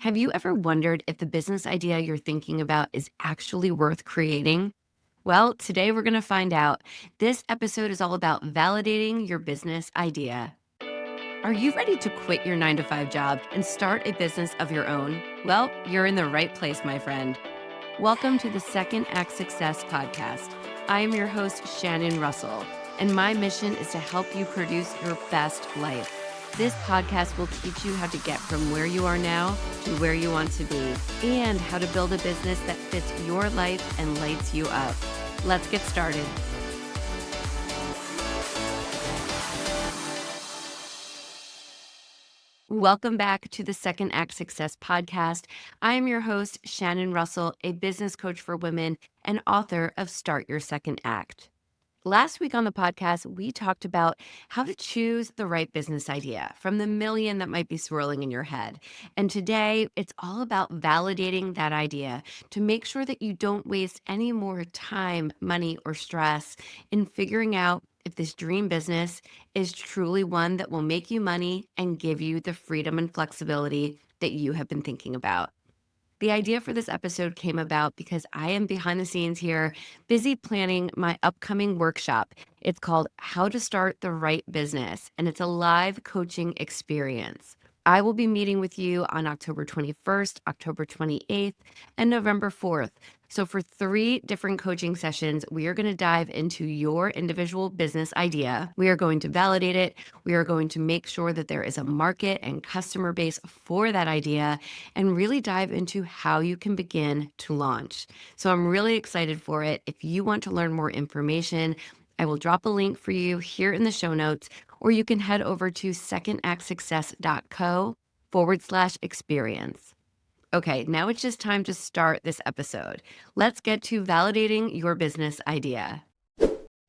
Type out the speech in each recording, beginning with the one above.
Have you ever wondered if the business idea you're thinking about is actually worth creating? Well, today we're going to find out. This episode is all about validating your business idea. Are you ready to quit your 9 to 5 job and start a business of your own? Well, you're in the right place, my friend. Welcome to the Second Act Success podcast. I am your host, Shannon Russell, and my mission is to help you produce your best life. This podcast will teach you how to get from where you are now to where you want to be, and how to build a business that fits your life and lights you up. Let's get started. Welcome back to the Second Act Success podcast. I am your host, Shannon Russell, a business coach for women and author of Start Your Second Act. Last week on the podcast, we talked about how to choose the right business idea from the million that might be swirling in your head. And today, it's all about validating that idea to make sure that you don't waste any more time, money, or stress in figuring out if this dream business is truly one that will make you money and give you the freedom and flexibility that you have been thinking about. The idea for this episode came about because I am behind the scenes here, busy planning my upcoming workshop. It's called How to Start the Right Business, and it's a live coaching experience. I will be meeting with you on October 21st, October 28th, and November 4th. So for 3 different coaching sessions, we are going to dive into your individual business idea. We are going to validate it. We are going to make sure that there is a market and customer base for that idea, and really dive into how you can begin to launch. So I'm really excited for it. If you want to learn more information, I will drop a link for you here in the show notes, or you can head over to secondactsuccess.co/experience. Okay, now it's just time to start this episode. Let's get to validating your business idea.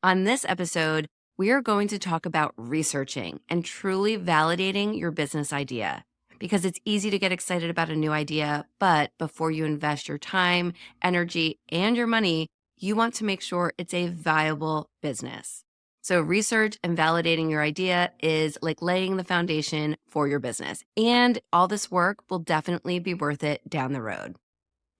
On this episode, we are going to talk about researching and truly validating your business idea, because it's easy to get excited about a new idea, but before you invest your time, energy, and your money, you want to make sure it's a viable business. So research and validating your idea is like laying the foundation for your business. And all this work will definitely be worth it down the road.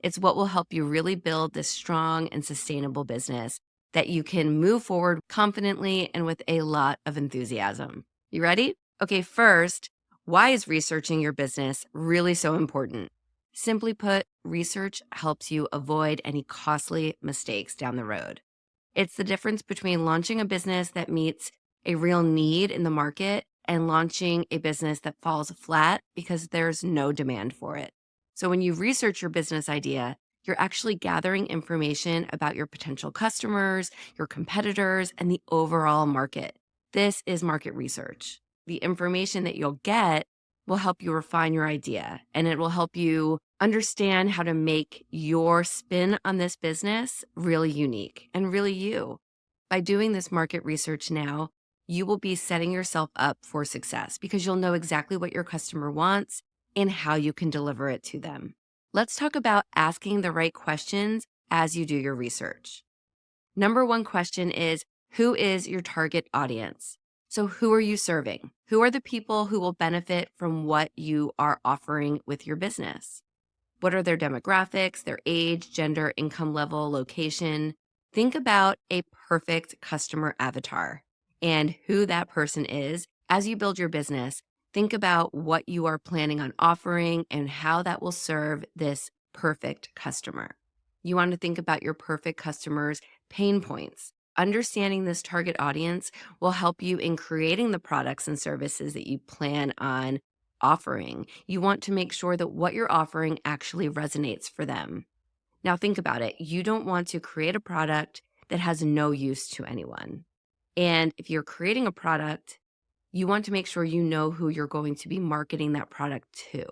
It's what will help you really build this strong and sustainable business that you can move forward confidently and with a lot of enthusiasm. You ready? Okay, first, why is researching your business really so important? Simply put, research helps you avoid any costly mistakes down the road. It's the difference between launching a business that meets a real need in the market and launching a business that falls flat because there's no demand for it. So when you research your business idea, you're actually gathering information about your potential customers, your competitors, and the overall market. This is market research. The information that you'll get will help you refine your idea, and it will help you understand how to make your spin on this business really unique and really you. By doing this market research now, you will be setting yourself up for success because you'll know exactly what your customer wants and how you can deliver it to them. Let's talk about asking the right questions as you do your research. Number 1 question is, who is your target audience? So who are you serving? Who are the people who will benefit from what you are offering with your business? What are their demographics, their age, gender, income level, location? Think about a perfect customer avatar and who that person is. As you build your business, think about what you are planning on offering and how that will serve this perfect customer. You want to think about your perfect customer's pain points. Understanding this target audience will help you in creating the products and services that you plan on offering. You want to make sure that what you're offering actually resonates for them. Now think about it. You don't want to create a product that has no use to anyone. And if you're creating a product, you want to make sure you know who you're going to be marketing that product to.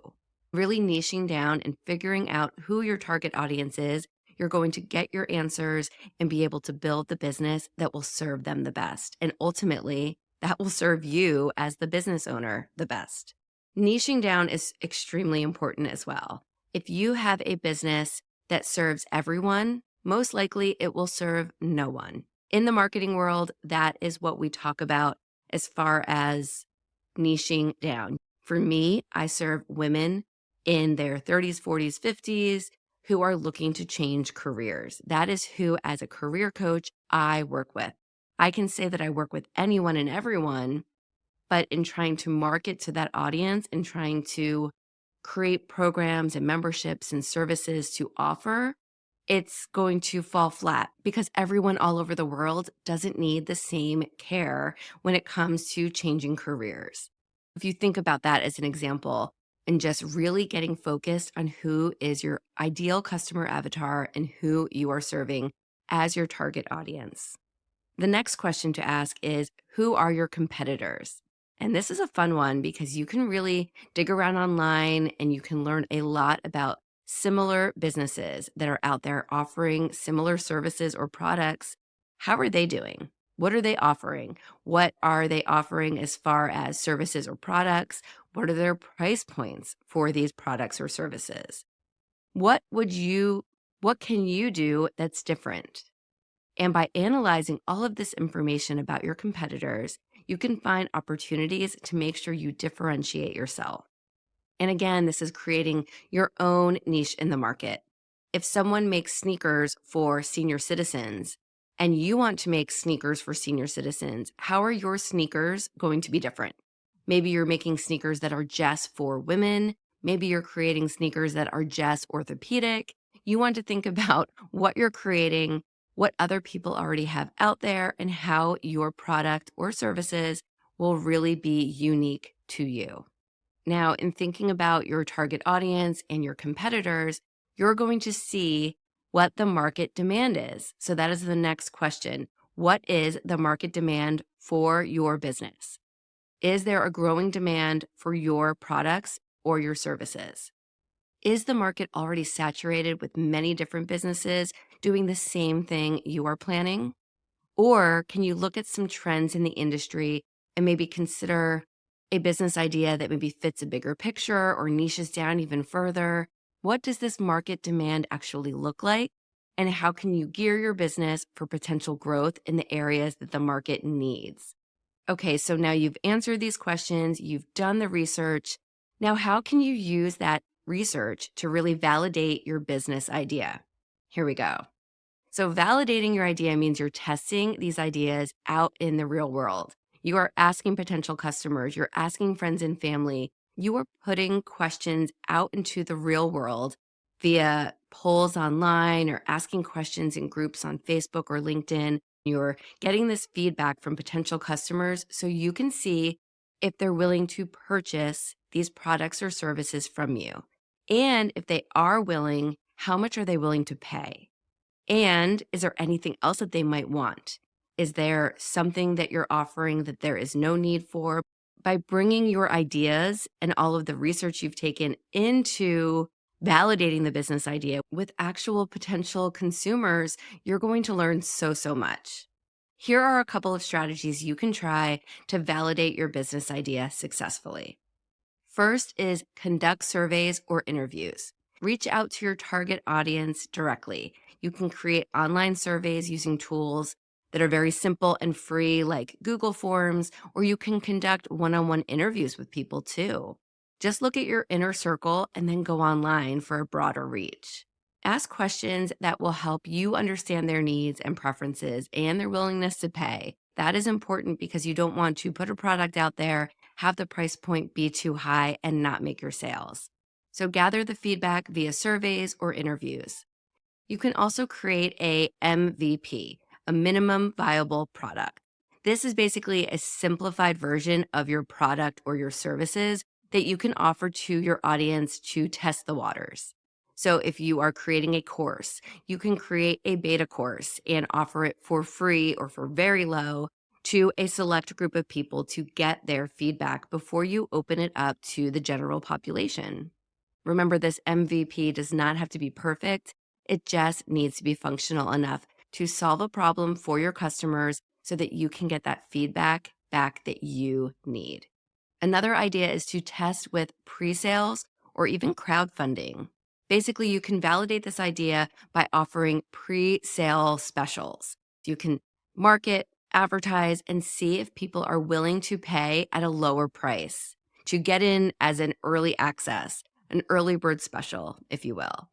Really niching down and figuring out who your target audience is, you're going to get your answers and be able to build the business that will serve them the best. And ultimately, that will serve you as the business owner the best. Niching down is extremely important as well. If you have a business that serves everyone, most likely it will serve no one. In the marketing world, that is what we talk about as far as niching down. For me, I serve women in their 30s, 40s, 50s who are looking to change careers. That is who, as a career coach, I work with. I can say that I work with anyone and everyone, but in trying to market to that audience and trying to create programs and memberships and services to offer, it's going to fall flat because everyone all over the world doesn't need the same care when it comes to changing careers. If you think about that as an example and just really getting focused on who is your ideal customer avatar and who you are serving as your target audience. The next question to ask is, who are your competitors? And this is a fun one because you can really dig around online and you can learn a lot about similar businesses that are out there offering similar services or products. How are they doing? What are they offering? What are they offering as far as services or products? What are their price points for these products or services? What can you do that's different? And by analyzing all of this information about your competitors, you can find opportunities to make sure you differentiate yourself. And again, this is creating your own niche in the market. If someone makes sneakers for senior citizens and you want to make sneakers for senior citizens, how are your sneakers going to be different? Maybe you're making sneakers that are just for women. Maybe you're creating sneakers that are just orthopedic. You want to think about what you're creating, what other people already have out there, and how your product or services will really be unique to you. Now, in thinking about your target audience and your competitors, you're going to see what the market demand is. So that is the next question. What is the market demand for your business? Is there a growing demand for your products or your services? Is the market already saturated with many different businesses doing the same thing you are planning? Or can you look at some trends in the industry and maybe consider a business idea that maybe fits a bigger picture or niches down even further? What does this market demand actually look like? And how can you gear your business for potential growth in the areas that the market needs? Okay, so now you've answered these questions, you've done the research. Now, how can you use that research to really validate your business idea? Here we go. So, validating your idea means you're testing these ideas out in the real world. You are asking potential customers, you're asking friends and family, you are putting questions out into the real world via polls online or asking questions in groups on Facebook or LinkedIn. You're getting this feedback from potential customers so you can see if they're willing to purchase these products or services from you. And if they are willing, how much are they willing to pay? And is there anything else that they might want? Is there something that you're offering that there is no need for? By bringing your ideas and all of the research you've taken into validating the business idea with actual potential consumers, you're going to learn so much. Here are a couple of strategies you can try to validate your business idea successfully. First is conduct surveys or interviews. Reach out to your target audience directly. You can create online surveys using tools that are very simple and free, like Google Forms, or you can conduct one-on-one interviews with people too. Just look at your inner circle and then go online for a broader reach. Ask questions that will help you understand their needs and preferences and their willingness to pay. That is important because you don't want to put a product out there, have the price point be too high, and not make your sales. So gather the feedback via surveys or interviews. You can also create a MVP, a minimum viable product. This is basically a simplified version of your product or your services that you can offer to your audience to test the waters. So if you are creating a course, you can create a beta course and offer it for free or for very low to a select group of people to get their feedback before you open it up to the general population. Remember, this MVP does not have to be perfect. It just needs to be functional enough to solve a problem for your customers so that you can get that feedback back that you need. Another idea is to test with pre-sales or even crowdfunding. Basically, you can validate this idea by offering pre-sale specials. You can market, advertise, and see if people are willing to pay at a lower price to get in as an early access, an early bird special, if you will.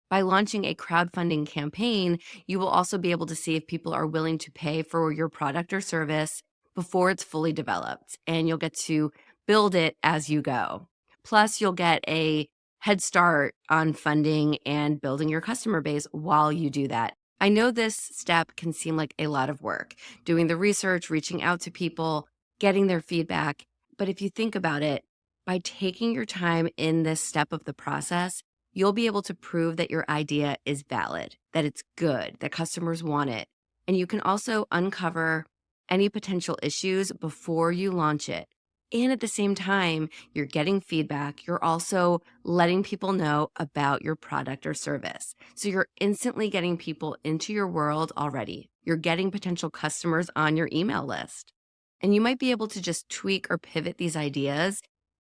By launching a crowdfunding campaign, you will also be able to see if people are willing to pay for your product or service before it's fully developed, and you'll get to build it as you go. Plus, you'll get a head start on funding and building your customer base while you do that. I know this step can seem like a lot of work, doing the research, reaching out to people, getting their feedback. But if you think about it, by taking your time in this step of the process, you'll be able to prove that your idea is valid, that it's good, that customers want it. And you can also uncover any potential issues before you launch it. And at the same time, you're getting feedback. You're also letting people know about your product or service. So you're instantly getting people into your world already. You're getting potential customers on your email list. And you might be able to just tweak or pivot these ideas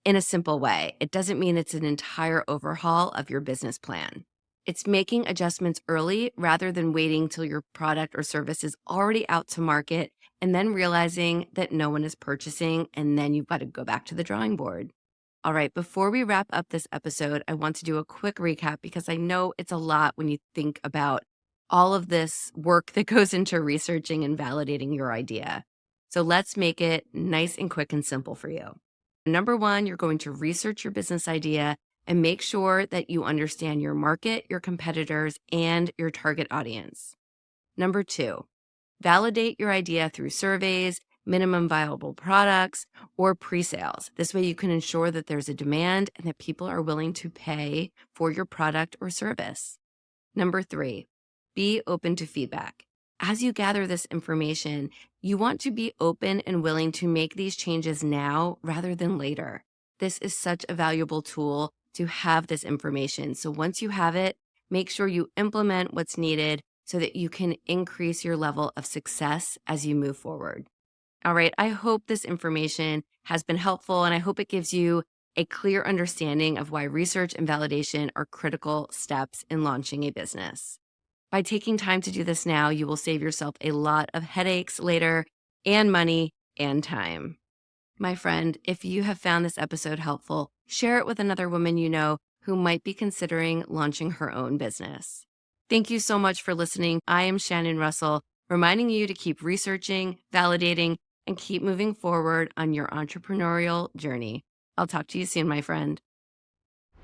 in a simple way. It doesn't mean it's an entire overhaul of your business plan. It's making adjustments early rather than waiting till your product or service is already out to market and then realizing that no one is purchasing, and then you've got to go back to the drawing board. All right, before we wrap up this episode, I want to do a quick recap because I know it's a lot when you think about all of this work that goes into researching and validating your idea. So let's make it nice and quick and simple for you. Number one, you're going to research your business idea and make sure that you understand your market, your competitors, and your target audience. Number two, validate your idea through surveys, minimum viable products, or pre-sales. This way you can ensure that there's a demand and that people are willing to pay for your product or service. Number three, be open to feedback. As you gather this information, you want to be open and willing to make these changes now rather than later. This is such a valuable tool to have this information. So once you have it, make sure you implement what's needed so that you can increase your level of success as you move forward. All right, I hope this information has been helpful, and I hope it gives you a clear understanding of why research and validation are critical steps in launching a business. By taking time to do this now, you will save yourself a lot of headaches later, and money and time. My friend, if you have found this episode helpful, share it with another woman you know who might be considering launching her own business. Thank you so much for listening. I am Shannon Russell, reminding you to keep researching, validating, and keep moving forward on your entrepreneurial journey. I'll talk to you soon, my friend.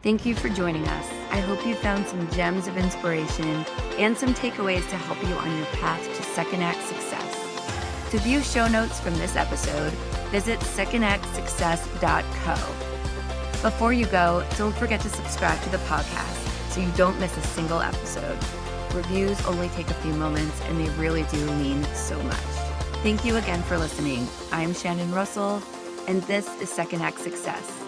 Thank you for joining us. I hope you found some gems of inspiration and some takeaways to help you on your path to Second Act success. To view show notes from this episode, visit secondactsuccess.co. Before you go, don't forget to subscribe to the podcast so you don't miss a single episode. Reviews only take a few moments, and they really do mean so much. Thank you again for listening. I'm Shannon Russell, and this is Second Act Success.